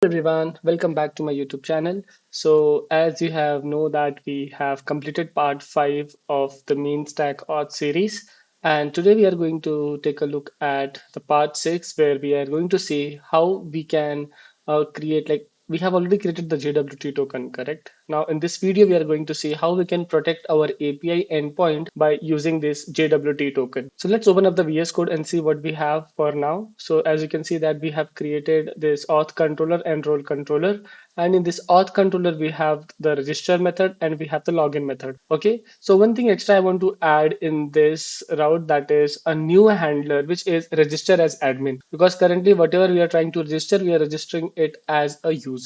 Everyone, welcome back to my YouTube channel. So as you have know that we have completed part 5 of the main stack auth series, and today we are going to take a look at the part 6 where we are going to see how we can create, like, we have already created the JWT token, correct? Now in this video we are going to see how we can protect our API endpoint by using this JWT token. So let's open up the VS Code and see what we have for now. So as you can see that we have created this auth controller and role controller, and in this auth controller we have the register method and we have the login method. Okay, so one thing extra I want to add in this route, that is a new handler which is register as admin, because currently whatever we are trying to register, we are registering it as a user.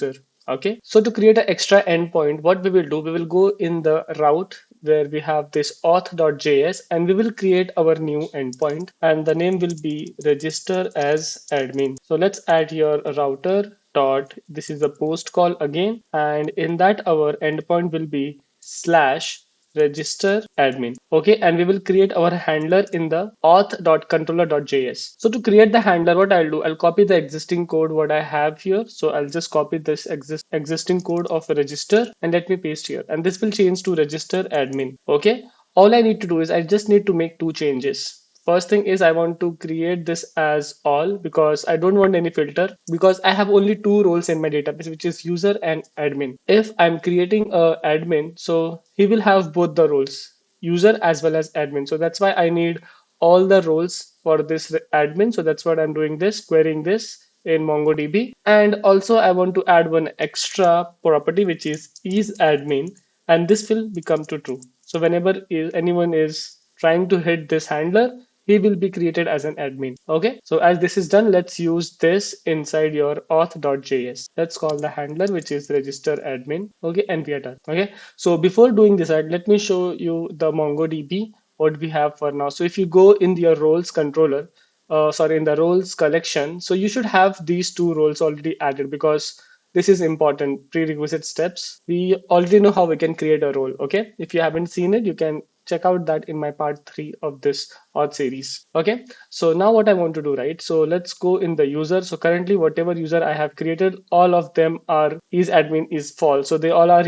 Okay, so to create an extra endpoint, what we will do, we will go in the route where we have this auth.js and we will create our new endpoint, and the name will be register as admin. So let's add your router dot, this is a post call again, and in that our endpoint will be slash register admin. Okay, and we will create our handler in the auth.controller.js. So to create the handler, what I'll do, I'll copy the existing code what I have here. So I'll just copy this existing code of a register and let me paste here, and this will change to register admin. Okay, all I need to do is I just need to make two changes. First thing is I want to create this as all because I don't want any filter, because I have only two roles in my database, which is user and admin. If I'm creating a admin, so he will have both the roles, user as well as admin. So that's why I need all the roles for this admin. So that's what I'm doing, this querying this in MongoDB. And also I want to add one extra property, which is admin, and this will become to true. So whenever anyone is trying to hit this handler, he will be created as an admin. Okay, so as this is done, let's use this inside your auth.js. Let's call the handler which is register admin. Okay, and we are done. Okay, so before doing this, let me show you the MongoDB what we have for now. So if you go in your roles controller, sorry, in the roles collection, so you should have these two roles already added, because this is important prerequisite steps. We already know how we can create a role. Okay, if you haven't seen it, you can check out that in my part 3 of this auth series. Okay, so now what I want to do, right? So let's go in the user. So currently whatever user I have created, all of them are is admin is false, so they all are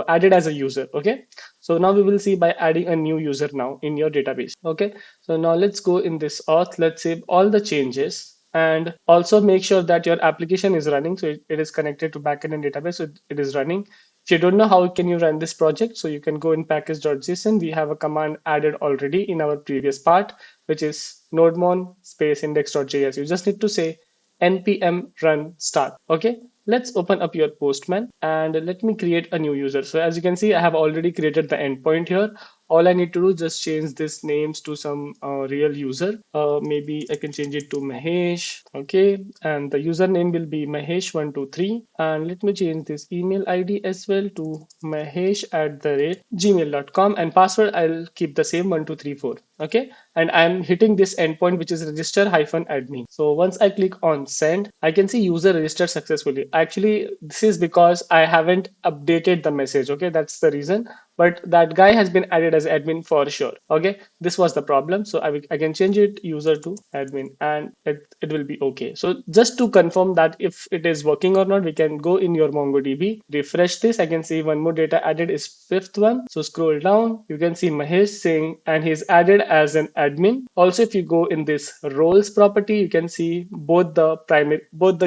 added as a user. Okay, so now we will see by adding a new user now in your database. Okay, so now let's go in this auth, let's save all the changes and also make sure that your application is running, so it is connected to backend and database, so it is running. If you don't know how can you run this project, so you can go in package.json. We have a command added already in our previous part, which is nodemon space index.js. You just need to say npm run start. Okay, let's open up your postman and let me create a new user. So as you can see, I have already created the endpoint here. All I need to do is just change this names to some real user. Maybe I can change it to Mahesh. Okay, and the username will be Mahesh123, and let me change this email ID as well to mahesh@gmail.com, and password I'll keep the same 1234. Okay, and I'm hitting this endpoint which is register-admin. So once I click on send, I can see user registered successfully. Actually, this is because I haven't updated the message. Okay, that's the reason, but that guy has been added as admin for sure. Okay, this was the problem, so I can change it user to admin, and it will be okay. So just to confirm that if it is working or not, we can go in your MongoDB, refresh this. I can see one more data added is fifth one. So scroll down, you can see Mahesh saying, and he's added as an admin. Also, if you go in this roles property, you can see both the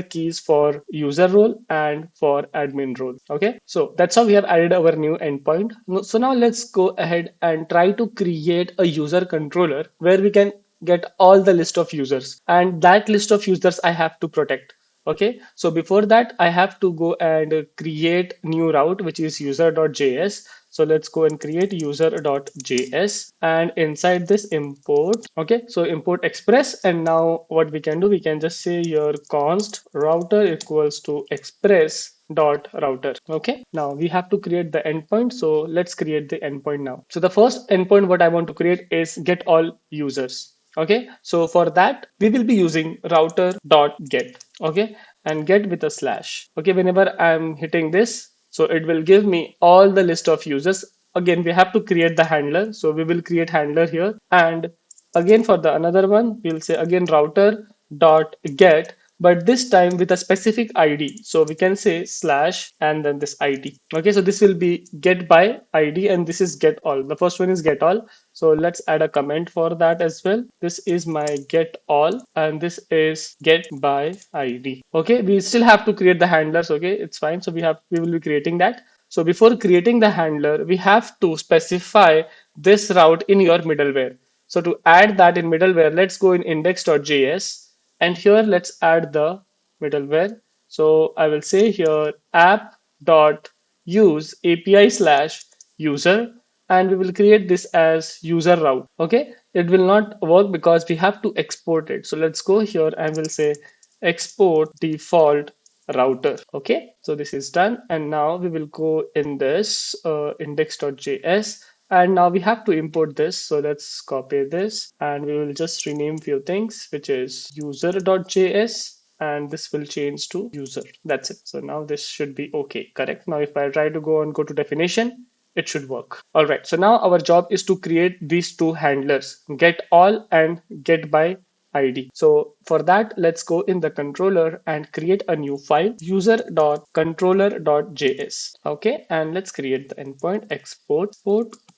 keys for user role and for admin role. Okay, so that's how we have added our new endpoint. So now let's go ahead and try to create a user controller where we can get all the list of users, and that list of users I have to protect. Okay, so before that I have to go and create new route, which is user.js. So let's go and create user.js, and inside this import. Okay, so import express, and now what we can do, we can just say your const router equals to express dot router. Okay, now we have to create the endpoint, so let's create the endpoint now. So the first endpoint what I want to create is get all users. Okay, so for that we will be using router dot get. Okay, and get with a slash. Okay, whenever I'm hitting this, so it will give me all the list of users. Again, we have to create the handler, so we will create handler here, and again for the another one we'll say again router dot get but this time with a specific ID. So we can say slash and then this ID. Okay, so this will be get by ID and this is get all. The first one is get all. So let's add a comment for that as well. This is my get all and this is get by ID. Okay, we still have to create the handlers. Okay, it's fine. So we will be creating that. So before creating the handler, we have to specify this route in your middleware. So to add that in middleware, let's go in index.js and here let's add the middleware. So I will say here app.use API slash user and we will create this as user route. Okay, it will not work because we have to export it. So let's go here and we'll say export default router. Okay, so this is done and now we will go in this index.js and now we have to import this. So let's copy this and we will just rename few things, which is user.js and this will change to user. That's it. So now this should be okay, correct? Now if I try to go to definition, it should work. All right, so now our job is to create these two handlers, get all and get by ID. So for that, let's go in the controller and create a new file, user.controller.js. Okay, and let's create the endpoint export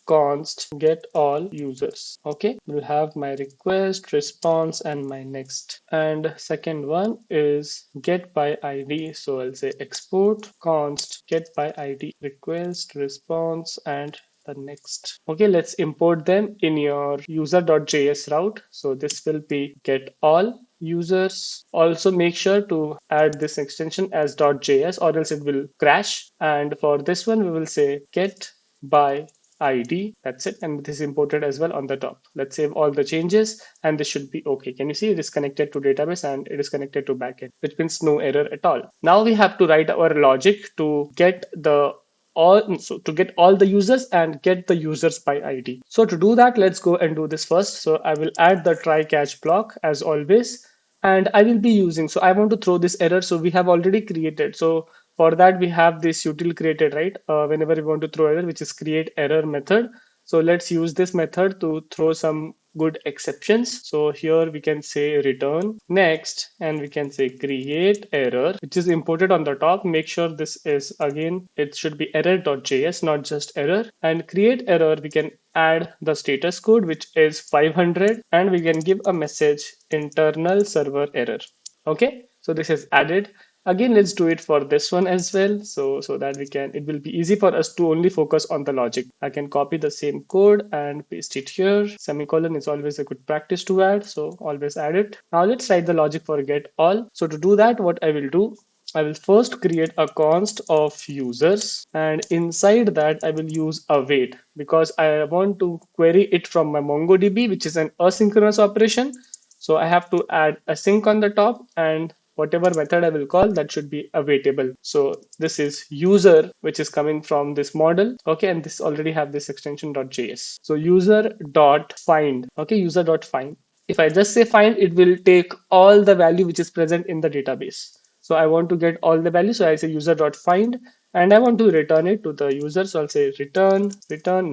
const get all users. Okay, we'll have my request, response, and my next. And second one is get by ID. So I'll say export const get by ID, request, response, and the next. Okay, let's import them in your user.js route. So this will be get all users. Also make sure to add this extension as .js or else it will crash. And for this one, we will say get by ID. That's it. And this is imported as well on the top. Let's save all the changes and this should be okay. Can you see it is connected to database and it is connected to backend, which means no error at all. Now we have to write our logic to get the to get all the users and get the users by ID. So to do that, let's go and do this first. So I will add the try catch block as always, and I will be using, so I want to throw this error. So we have already created. So for that, we have this util created, right? Whenever we want to throw error, which is create error method. So let's use this method to throw some good exceptions. So here we can say return next, and we can say create error, which is imported on the top. Make sure this is again, it should be error.js, not just error. And create error, we can add the status code, which is 500, and we can give a message internal server error. Okay, so this is added. Again, let's do it for this one as well. So that it will be easy for us to only focus on the logic. I can copy the same code and paste it here. Semicolon is always a good practice to add. So always add it. Now let's write the logic for get all. So to do that, what I will do, I will first create a const of users, and inside that I will use await because I want to query it from my MongoDB, which is an asynchronous operation. So I have to add async on the top, and whatever method I will call, that should be awaitable. So this is user, which is coming from this model. Okay, and this already have this extension .js. So user dot find. Okay, user dot find. If I just say find, it will take all the value which is present in the database. So I want to get all the values. So I say user.find and I want to return it to the user. So I'll say return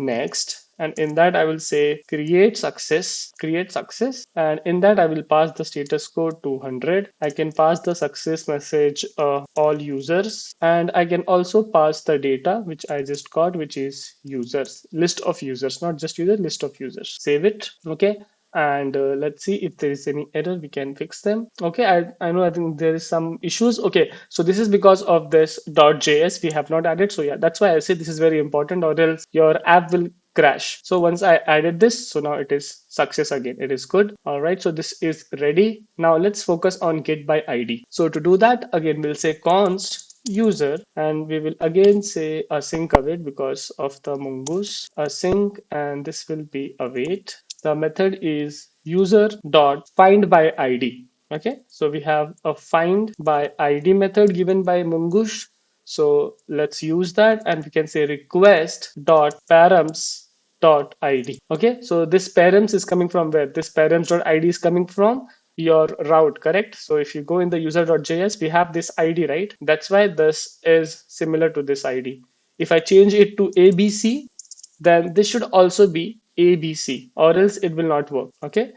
next. And in that I will say create success. And in that I will pass the status code 200. I can pass the success message all users. And I can also pass the data, which I just got, which is users, list of users, not just user, list of users. Save it. Okay, and let's see if there is any error, we can fix them. Okay, I know, I think there is some issues. Okay, so this is because of this .js we have not added. So yeah, that's why I say this is very important, or else your app will crash. So once I added this, so now it is success again, it is good. All right, so this is ready. Now let's focus on get by ID. So to do that, again we'll say const user, and we will again say async await because of the mongoose async, and this will be await. The method is user dot find by ID. Okay, so we have a find by ID method given by mongoose. So let's use that, and we can say request dot params dot id. Okay, so this params is coming from where? This params dot id is coming from your route, correct? So if you go in the user.js, we have this id, right? That's why this is similar to this id. If I change it to abc, then this should also be abc, or else it will not work. Okay,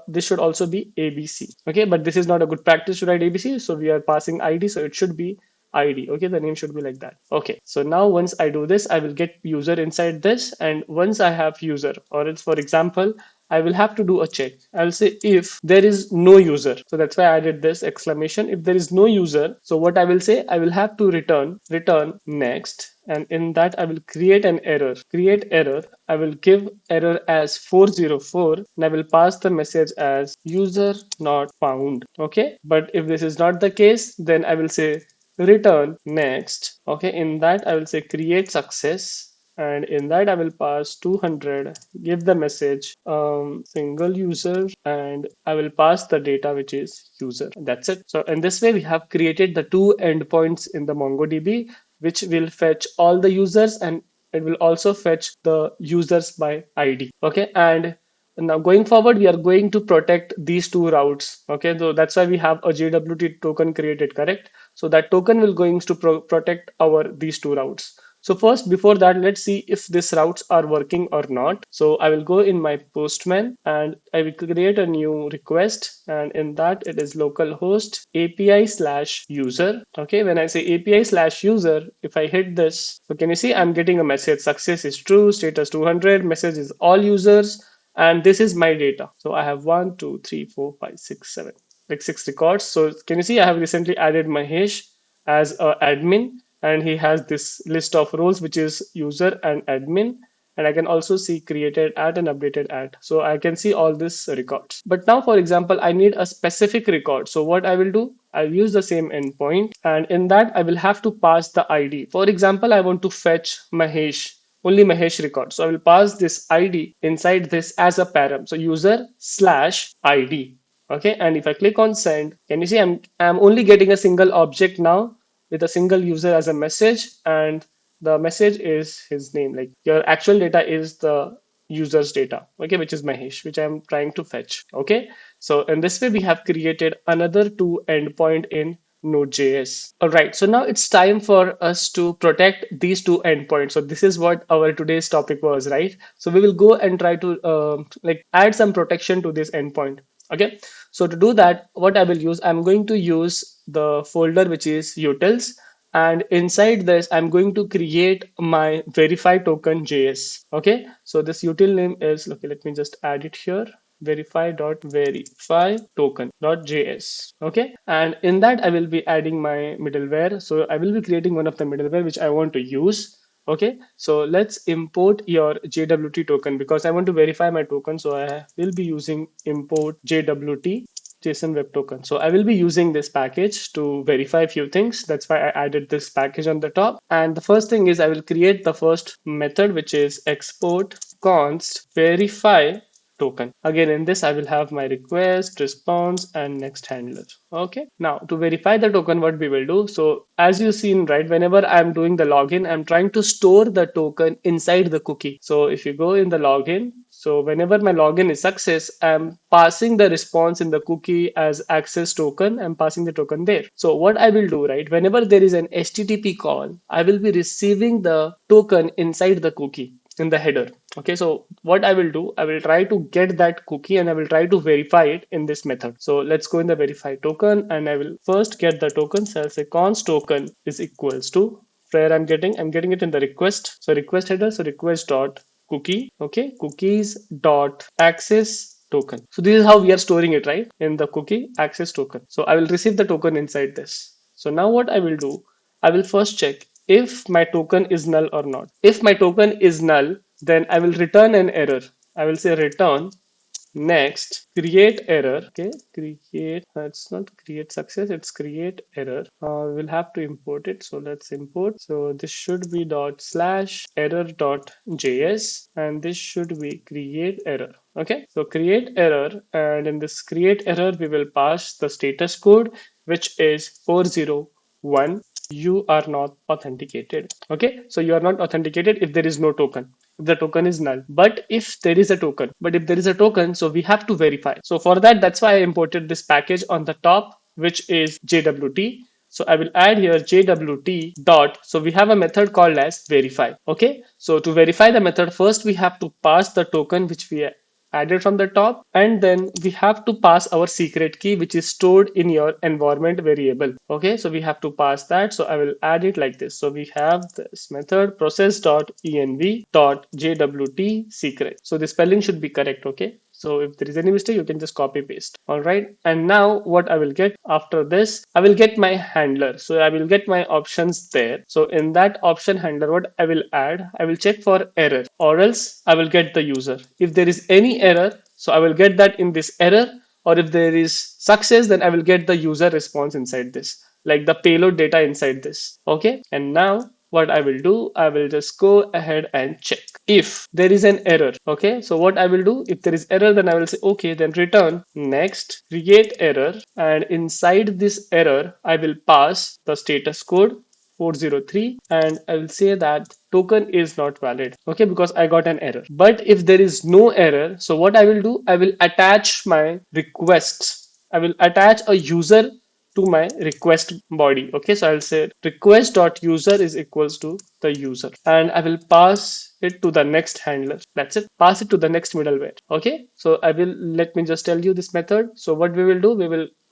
this should also be ABC. Okay, but this is not a good practice to write ABC, so we are passing ID, so it should be ID. Okay, the name should be like that. Okay, so now once I do this, I will get user inside this, and once I have user, or else for example, I will have to do a check. I'll say if there is no user. So that's why I added this exclamation. If there is no user, so what I will say, I will have to return next. And in that, I will create an error. Create error. I will give error as 404, and I will pass the message as user not found. Okay. But if this is not the case, then I will say return next. Okay. In that, I will say create success, and in that I will pass 200, give the message single user, and I will pass the data which is user. That's it. So in this way we have created the two endpoints in the MongoDB, which will fetch all the users, and it will also fetch the users by ID. Okay, and now going forward we are going to protect these two routes. Okay, so that's why we have a JWT token created, correct? So that token will going to protect our these two routes. So first, before that, let's see if these routes are working or not. So I will go in my Postman and I will create a new request, and in that it is localhost API slash user. Okay, when I say API slash user, if I hit this, so can you see I'm getting a message, success is true, status 200, message is all users, and this is my data. So I have 1, 2, 3, 4, 5, 6, 7, like 6 records. So can you see I have recently added Mahesh as a admin, and he has this list of roles which is user and admin, and I can also see created at and updated at, so I can see all these records. But now for example I need a specific record, so what I will do, I'll use the same endpoint, and in that I will have to pass the ID. For example, I want to fetch Mahesh, only Mahesh record, so I will pass this ID inside this as a param, so user slash ID. Okay, and if I click on send, can you see I'm only getting a single object now with a single user as a message, and the message is his name. Like your actual data is the user's data, okay, which is Mahesh, which I'm trying to fetch. Okay, so in this way we have created another two endpoint in Node.js. All right, so now it's time for us to protect these two endpoints. So this is what our today's topic was, right? So we will go and try to like add some protection to this endpoint. Okay, so to do that, what I will use, I'm going to use the folder which is utils, and inside this I'm going to create my verify token JS. Okay, so this util name is, okay, let me just add it here, verify token .js. Okay, and in that I will be adding my middleware. So I will be creating one of the middleware which I want to use. Okay, so let's import your JWT token because I want to verify my token. So I will be using import JWT JSON Web Token. So I will be using this package to verify a few things. That's why I added this package on the top. And the first thing is I will create the first method, which is export const verify token. Again, in this, I will have my request, response, and next handler. Okay. Now to verify the token, what we will do. So as you've seen, right, whenever I'm doing the login, I'm trying to store the token inside the cookie. So if you go in the login, so whenever my login is success, I'm passing the response in the cookie as access token. I'm passing the token there. So what I will do, right, whenever there is an HTTP call, I will be receiving the token inside the cookie in the header. Okay, so what I will do, I will try to get that cookie and I will try to verify it in this method. So let's go in the verify token, and I will first get the token. So I'll say const token is equals to where I'm getting it in the request. So request header, so request dot cookie. Okay, cookies dot access token. So this is how we are storing it, right, in the cookie access token. So I will receive the token inside this. So now what I will do, I will first check if my token is null or not. If my token is null, then I will return an error. I will say return next create error. Okay, create, it's not create success, it's create error. We'll have to import it, so let's import. So this should be dot slash error dot js, and this should be create error. Okay, so create error, and in this create error we will pass the status code, which is 401. You are not authenticated. Okay, so you are not authenticated if there is no token, if the token is null. But if there is a token, so we have to verify. So for that, that's why I imported this package on the top, which is JWT. So I will add here JWT dot. So we have a method called as verify. Okay, so to verify the method, first we have to pass the token which we added from the top, and then we have to pass our secret key, which is stored in your environment variable. Okay, so we have to pass that. So I will add it like this. So we have this method process.env.jwt secret. So the spelling should be correct. Okay, so if there is any mistake, you can just copy paste. All right, and now what I will get after this, I will get my handler. So I will get my options there. So in that option handler, what I will add, I will check for error, or else I will get the user. If there is any error, so I will get that in this error, or if there is success, then I will get the user response inside this, like the payload data inside this. Okay, and now what I will do, I will just go ahead and check if there is an error. Okay, so what I will do, if there is error, then I will say okay, then return next create error, and inside this error I will pass the status code 403, and I will say that token is not valid. Okay, because I got an error. But if there is no error, so what I will do, I will attach my requests. I will attach a user to my request body. Okay, so I'll say request.user is equals to the user, and I will pass it to the next handler. That's it. Pass it to the next middleware. Okay, so I will, let me just tell you this method. So what we will do,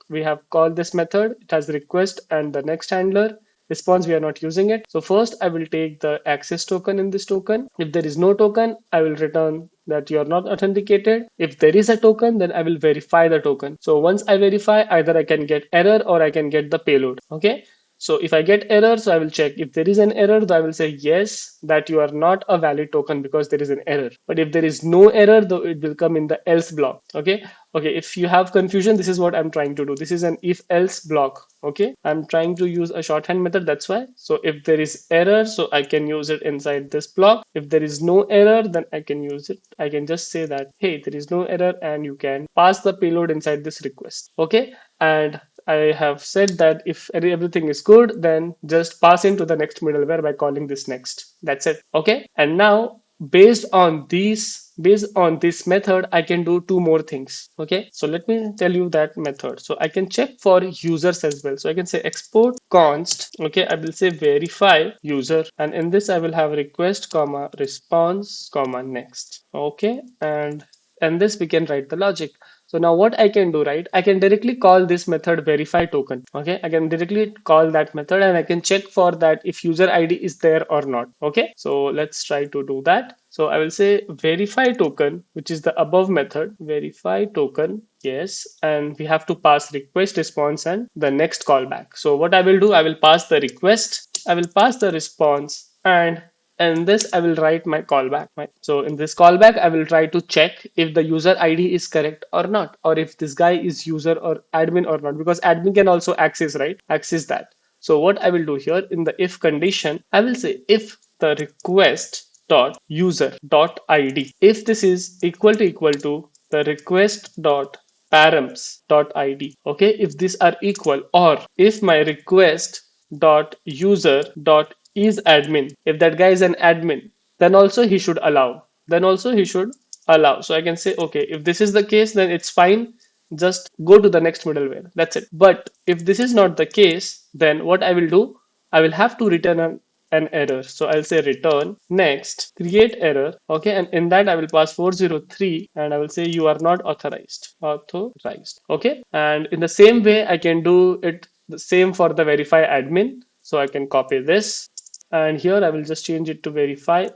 we have called this method. It has request and the next handler. Response, we are not using it. So first I will take the access token in this token. If there is no token, I will return that you are not authenticated. If there is a token, then I will verify the token. So once I verify, either I can get error or I can get the payload. Okay, so if I get error, so I will check. If there is an error, I will say yes, that you are not a valid token because there is an error. But if there is no error, though, it will come in the else block. Okay, okay, if you have confusion, this is what I'm trying to do. This is an if else block. Okay, I'm trying to use a shorthand method, that's why. So if there is error, so I can use it inside this block. If there is no error, then I can use it. I can just say that, hey, there is no error, and you can pass the payload inside this request. Okay, and I have said that if everything is good, then just pass into the next middleware by calling this next. That's it. Okay, and now based on this method, I can do two more things. Okay, so let me tell you that method. So I can check for users as well. So I can say export const. Okay, I will say verify user, and in this I will have request comma response comma next. Okay, and this we can write the logic. So now what I can do, right? I can directly call this method verify token. Okay, I can directly call that method, and I can check for that if user ID is there or not. Okay, so let's try to do that. So I will say verify token, which is the above method, verify token. Yes, and we have to pass request response and the next callback. So what I will do, I will pass the request, I will pass the response, and this I will write my callback. So in this callback, I will try to check if the user ID is correct or not, or if this guy is user or admin or not, because admin can also access, right? Access that. So what I will do here in the if condition, I will say if the request dot user dot id, if this is equal to the request dot params dot id. Okay, if these are equal, or if my request dot user dot is admin, if that guy is an admin, then also he should allow, so I can say okay, if this is the case, then it's fine, just go to the next middleware. That's it. But if this is not the case, then what I will do, I will have to return an error. So I'll say return next create error. Okay, and in that I will pass 403, and I will say you are not authorized. Okay, and in the same way I can do it the same for the verify admin. So I can copy this, and here I will just change it to verify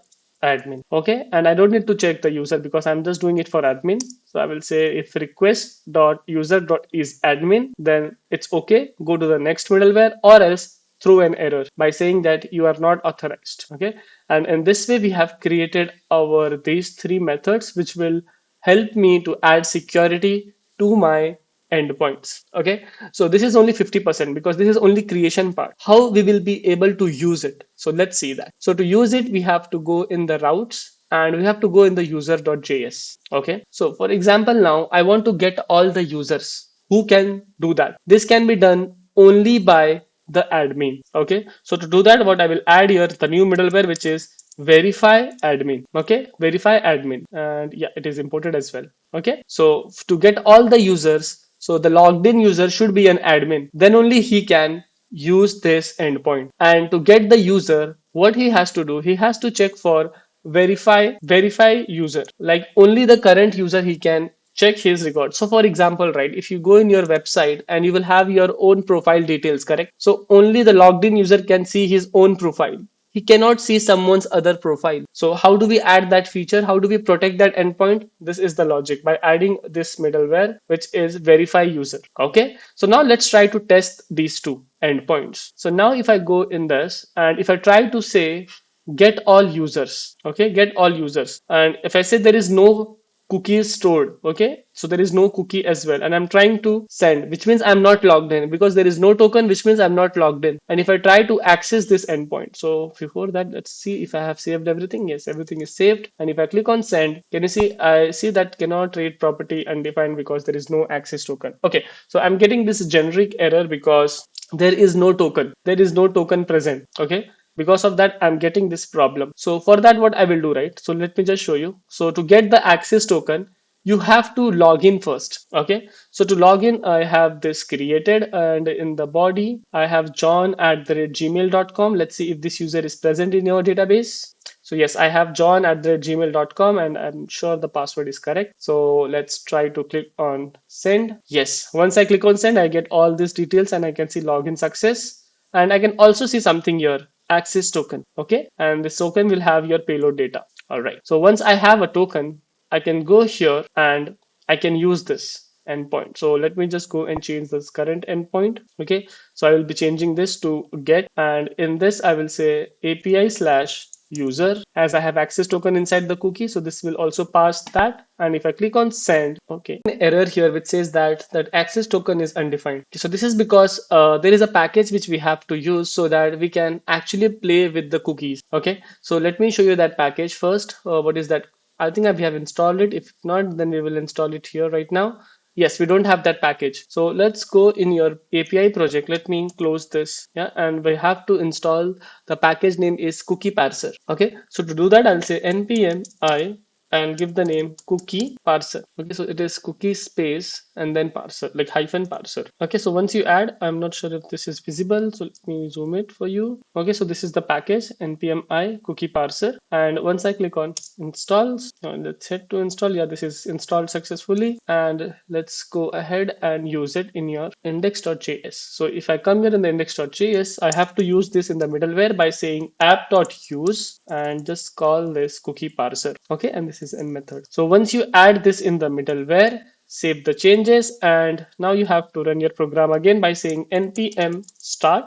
admin. Okay, and I don't need to check the user because I'm just doing it for admin. So I will say if request dot user dot is admin, then it's okay, go to the next middleware, or else throw an error by saying that you are not authorized. Okay, and in this way we have created our these three methods, which will help me to add security to my endpoints. Okay, so this is only 50% because this is only creation part. How we will be able to use it, so let's see that. So to use it, we have to go in the routes, and we have to go in the user.js. Okay, so for example, now I want to get all the users. Who can do that? This can be done only by the admin. Okay, so to do that, what I will add here, the new middleware, which is verify admin. Okay, verify admin, and yeah, it is imported as well. Okay, so to get all the users, so the logged in user should be an admin, then only he can use this endpoint. And to get the user, what he has to do, he has to check for verify user, like only the current user he can check his record. So for example, right, if you go in your website and you will have your own profile details, correct? So only the logged in user can see his own profile. He cannot see someone's other profile. So how do we add that feature? How do we protect that endpoint? This is the logic, by adding this middleware, which is verify user. Okay, so now let's try to test these two endpoints. So now if I go in this and if I try to say get all users, okay, get all users, and if I say there is no cookie is stored, okay, so there is no cookie as well, and I'm trying to send, which means I'm not logged in, because there is no token, which means I'm not logged in. And if I try to access this endpoint, so before that, let's see if I have saved everything. Yes, everything is saved. And if I click on send, can you see, I see that cannot read property undefined because there is no access token. Okay, so I'm getting this generic error because there is no token, there is no token present. Okay, because of that I'm getting this problem. So for that, what I will do, right, so let me just show you. So to get the access token, you have to log in first. Okay, so to log in, I have this created, and in the body I have john@gmail.com. Let's see if this user is present in your database. So yes, I have john@gmail.com, and I'm sure the password is correct. So let's try to click on send. Yes, once I click on send, I get all these details and I can see login success. And I can also see something here, access token. Okay, and this token will have your payload data. All right, so once I have a token, I can go here and I can use this endpoint. So let me just go and change this current endpoint. Okay, so I will be changing this to get, and in this I will say API slash user, as I have access token inside the cookie, so this will also pass that. And if I click on send, okay, an error here which says that access token is undefined. Okay, so this is because there is a package which we have to use so that we can actually play with the cookies. Okay, so let me show you that package first. What is that? I think we have installed it. If not, then we will install it here right now. Yes, we don't have that package. So let's go in your API project. Let me close this. Yeah, and we have to install the package name is cookie parser. Okay, so to do that, I'll say npm I and give the name cookie parser. Okay, so it is cookie space and then parser, like hyphen parser. Okay, so once you add, I'm not sure if this is visible, so let me zoom it for you. Okay, so this is the package npm I cookie parser, and once I click on installs, let's hit to install. Yeah, this is installed successfully, and let's go ahead and use it in your index.js. So if I come here in the index.js, I have to use this in the middleware by saying app.use and just call this cookie parser. Okay, and this is a method. So once you add this in the middleware, save the changes, and now you have to run your program again by saying npm start,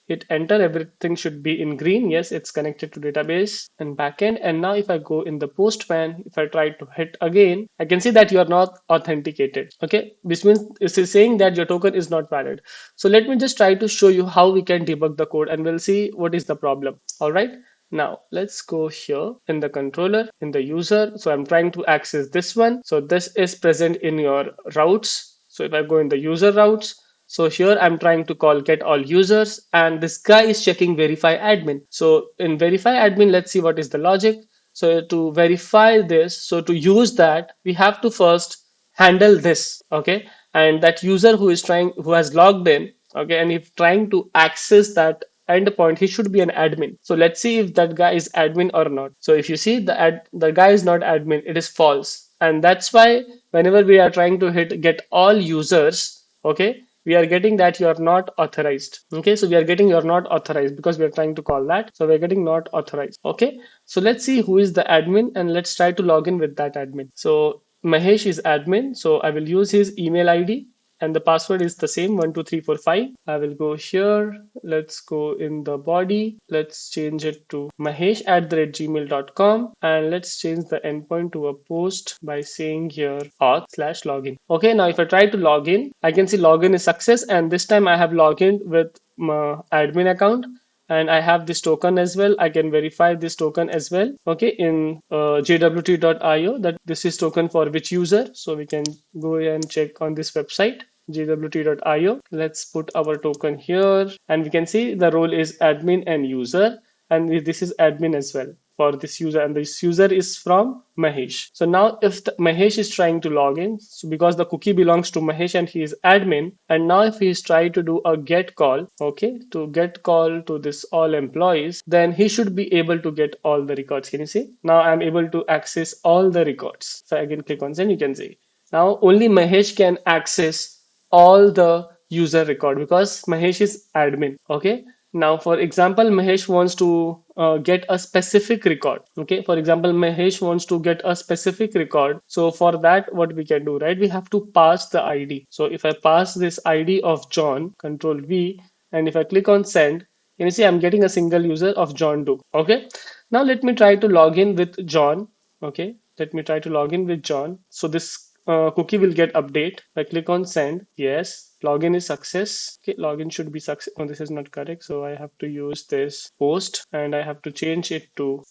hit enter. Everything should be in green. Yes, it's connected to database and backend. And now if I go in the postman, if I try to hit again, I can see that you are not authenticated. Okay, which means this is saying that your token is not valid. So let me just try to show you how we can debug the code, and we'll see what is the problem. All right, now let's go here in the controller, in the user. So I'm trying to access this one. So this is present in your routes. So if I go in the user routes, so here I'm trying to call get all users, and this guy is checking verify admin. So in verify admin, let's see what is the logic. So to verify this, so to use that, we have to first handle this. Okay, and that user who has logged in, okay, and if trying to access that endpoint, he should be an admin. So let's see if that guy is admin or not. So if you see the guy is not admin, it is false, and that's why whenever we are trying to hit get all users, okay, we are getting that you are not authorized. Okay, so we are getting you're not authorized because we are trying to call that, so we're getting not authorized. Okay, so let's see who is the admin and let's try to log in with that admin. So Mahesh is admin, so I will use his email ID, and the password is the same, 12345. I will go here, let's go in the body, let's change it to mahesh@gmail.com, and let's change the endpoint to a post by saying here auth slash login. Okay, now if I try to log in, I can see login is success, and this time I have logged in with my admin account, and I have this token as well. I can verify this token as well. Okay, in JWT.io, that this is token for which user. So we can go and check on this website JWT.io. Let's put our token here, and we can see the role is admin and user, and this is admin as well. for this user, and this user is from Mahesh. So now if Mahesh is trying to log in, so because the cookie belongs to Mahesh and he is admin, and now if he is trying to do a get call, okay, to get call to this all employees, then he should be able to get all the records. Can you see? Now I'm able to access all the records. So again, click on send, you can see. Now only Mahesh can access all the user record because Mahesh is admin. Okay. Now, for example, Mahesh wants to get a specific record. Okay. For example, Mahesh wants to get a specific record. So for that, what we can do, right? We have to pass the ID. So if I pass this ID of John, Control V, and if I click on send, you see I'm getting a single user of John Doe. Okay. Now let me try to log in with John. Okay. Let me try to log in with John. So this cookie will get update. I click on send. Yes, login is success. Okay, login should be success. Oh, this is not correct. So I have to use this post and I have to change it to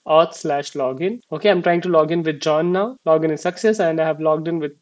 auth/login. Okay, I'm trying to log in with John now. Login is success, and I have logged in with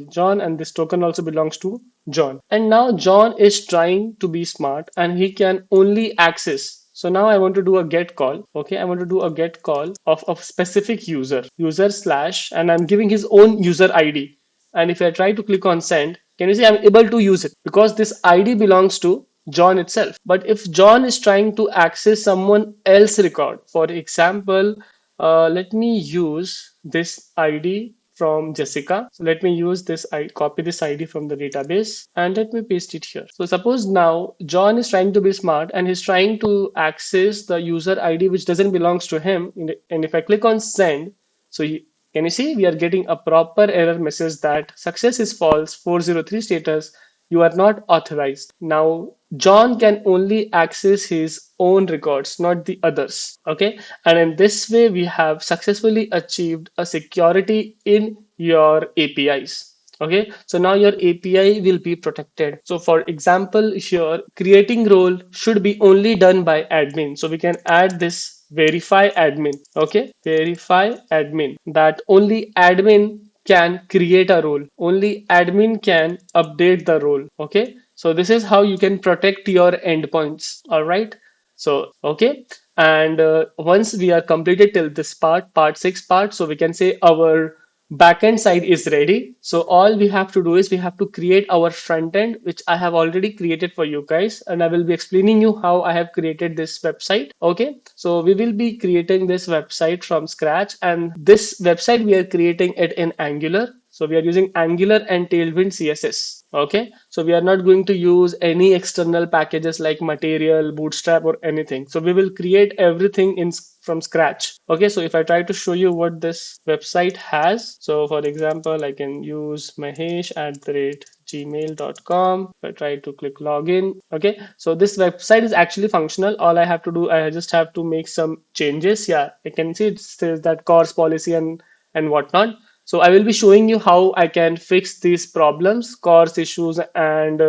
John, and this token also belongs to John. And now John is trying to be smart, and he can only access. So now I want to do a get call. Okay, I want to do a get call of a specific user slash, and I'm giving his own user ID. And if I try to click on send, can you see I'm able to use it because this ID belongs to John itself. But if John is trying to access someone else's record, for example, let me use this ID from Jessica. So let me use this, I copy this ID from the database and let me paste it here. So suppose now John is trying to be smart and he's trying to access the user ID which doesn't belongs to him. And if I click on send, so can you see we are getting a proper error message that success is false, 403 status, you are not authorized. Now, John can only access his own records, not the others. Okay. And in this way, we have successfully achieved a security in your APIs. Okay. So now your API will be protected. So for example, here creating role should be only done by admin. So we can add this verify admin. Okay. Verify admin, that only admin can create a role. Only admin can update the role. Okay. So this is how you can protect your endpoints. All right. So, okay. And once we are completed till this part 6 part, so we can say our backend side is ready. So all we have to do is we have to create our front end, which I have already created for you guys. And I will be explaining you how I have created this website. Okay. So we will be creating this website from scratch. And this website we are creating it in Angular. So we are using Angular and Tailwind CSS. Okay. So we are not going to use any external packages like Material, Bootstrap, or anything. So we will create everything in from scratch. Okay. So if I try to show you what this website has, so for example, I can use mahesh@gmail.com. If I try to click login. Okay. So this website is actually functional. All I have to do, I just have to make some changes. Yeah. I can see it says that course policy and whatnot. So I will be showing you how I can fix these problems, course issues, and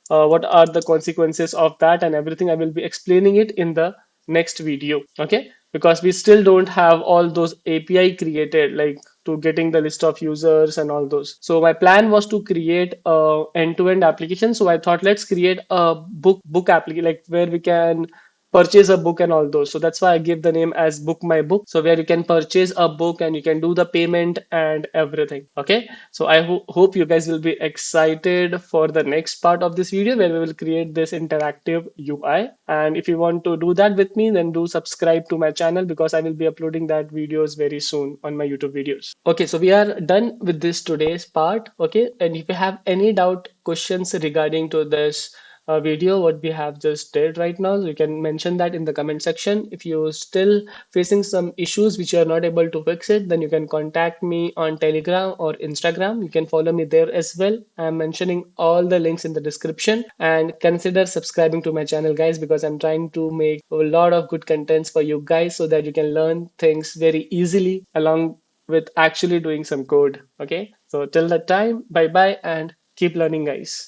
what are the consequences of that and everything. I will be explaining it in the next video. Okay. Because we still don't have all those API created, like to getting the list of users and all those. So my plan was to create a end-to-end application. So I thought let's create a book application, like where we can purchase a book and all those. So that's why I give the name as Book My Book. So where you can purchase a book and you can do the payment and everything. Okay. So I hope you guys will be excited for the next part of this video where we will create this interactive UI. And if you want to do that with me, then do subscribe to my channel because I will be uploading that videos very soon on my YouTube videos. Okay. So we are done with this today's part. Okay. And if you have any doubt, questions regarding to this video what we have just did right now, so you can mention that in the comment section. If you're still facing some issues which you are not able to fix it, then you can contact me on Telegram or Instagram. You can follow me there as well. I'm mentioning all the links in the description, and consider subscribing to my channel, guys, because I'm trying to make a lot of good contents for you guys so that you can learn things very easily along with actually doing some code. Okay, so till that time, bye bye and keep learning, guys.